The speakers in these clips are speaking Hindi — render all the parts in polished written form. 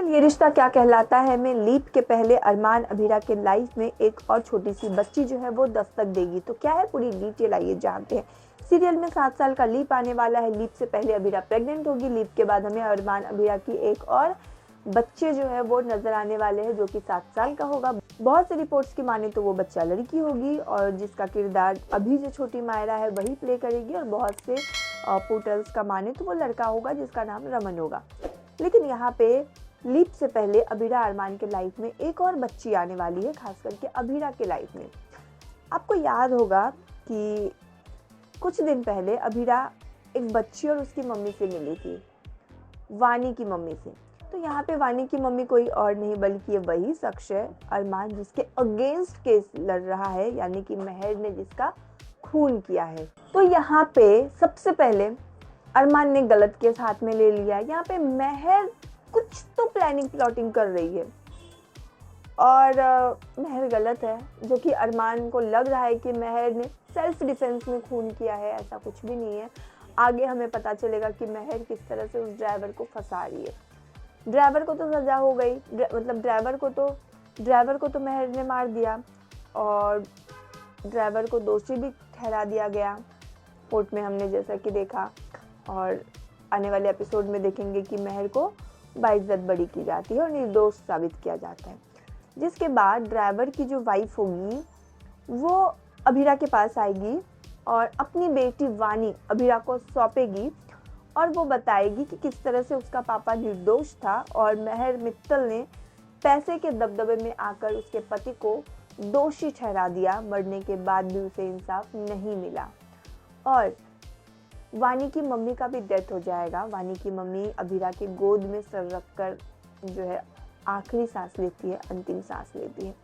सीरियल ये रिश्ता क्या कहलाता है में लीप के पहले अरमान अभीरा के लाइफ में एक और छोटी सी बच्ची जो है वो दस्तक देगी। तो क्या है पूरी डिटेल आइए जानते हैं। सीरियल में 7 साल का लीप आने वाला है। लीप से पहले अभीरा प्रेग्नेंट होगी। लीप के बाद हमें अरमान अभीरा की एक और बच्चे जो है वो नजर आने वाले हैं जो कि 7 साल का होगा। बहुत सी रिपोर्ट्स की माने तो वो बच्चा लड़की होगी और जिसका किरदार अभी जो छोटी मायरा है वही प्ले करेगी, और बहुत से पोर्टल्स का माने तो वो लड़का होगा जिसका नाम रमन होगा। लेकिन यहाँ पे लीप से पहले अभीरा अरमान के लाइफ में एक और बच्ची आने वाली है, खास करके अभीरा के लाइफ में। आपको याद होगा कि कुछ दिन पहले अभीरा एक बच्ची और उसकी मम्मी से मिली थी, वानी की मम्मी से। तो यहाँ पे वानी की मम्मी कोई और नहीं बल्कि ये वही शख्स है अरमान जिसके अगेंस्ट केस लड़ रहा है, यानी कि महर ने जिसका खून किया है। तो यहाँ पे सबसे पहले अरमान ने गलत केस हाथ में ले लिया। यहाँ पे महर कुछ तो प्लानिंग प्लॉटिंग कर रही है और महर गलत है, जो कि अरमान को लग रहा है कि महर ने सेल्फ डिफेंस में खून किया है। ऐसा कुछ भी नहीं है। आगे हमें पता चलेगा कि महर किस तरह से उस ड्राइवर को फंसा रही है। ड्राइवर को तो सजा हो गई, मतलब ड्राइवर को तो महर ने मार दिया और ड्राइवर को दोषी भी ठहरा दिया गया कोर्ट में, हमने जैसा कि देखा। और आने वाले एपिसोड में देखेंगे कि महर को बाइज्जत बरी की जाती है और निर्दोष साबित किया जाता है। जिसके बाद ड्राइवर की जो वाइफ होगी वो अभीरा के पास आएगी और अपनी बेटी वानी अभीरा को सौंपेगी और वो बताएगी कि किस तरह से उसका पापा निर्दोष था और महर मित्तल ने पैसे के दबदबे में आकर उसके पति को दोषी ठहरा दिया। मरने के बाद भी उसे इंसाफ नहीं मिला और वानी की मम्मी का भी डेथ हो जाएगा। वानी की मम्मी अभीरा के गोद में सर रखकर जो है आखिरी सांस लेती है, अंतिम सांस लेती है।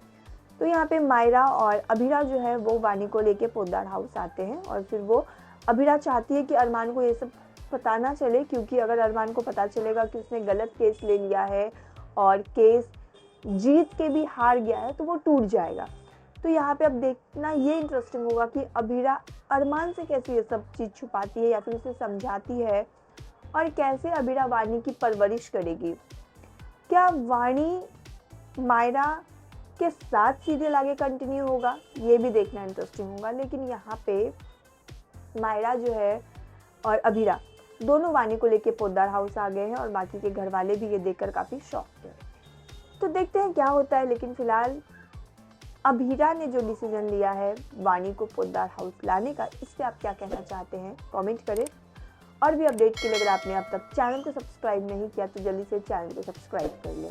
तो यहाँ पे मायरा और अभीरा जो है वो वानी को लेके पोद्दार हाउस आते हैं और फिर वो अभीरा चाहती है कि अरमान को ये सब पता ना चले, क्योंकि अगर अरमान को पता चलेगा कि उसने गलत केस ले लिया है और केस जीत के भी हार गया है तो वो टूट जाएगा। तो यहाँ पे अब देखना ये इंटरेस्टिंग होगा कि अभीरा अरमान से कैसे ये सब चीज़ छुपाती है या फिर उसे समझाती है और कैसे अभीरा वानी की परवरिश करेगी। क्या वानी मायरा के साथ सीरियल आगे कंटिन्यू होगा, ये भी देखना इंटरेस्टिंग होगा। लेकिन यहाँ पे मायरा जो है और अभीरा दोनों वानी को लेके पोद्दार हाउस आ गए हैं और बाकी के घर वाले भी ये देखकर काफ़ी शॉक्ड हैं। तो देखते हैं क्या होता है। लेकिन फिलहाल अभीरा ने जो डिसीजन लिया है वानी को पोद्दार हाउस लाने का, इस पे आप क्या कहना चाहते हैं कमेंट करें। और भी अपडेट के लिए अगर आपने अब तक चैनल को सब्सक्राइब नहीं किया तो जल्दी से चैनल को सब्सक्राइब कर लें।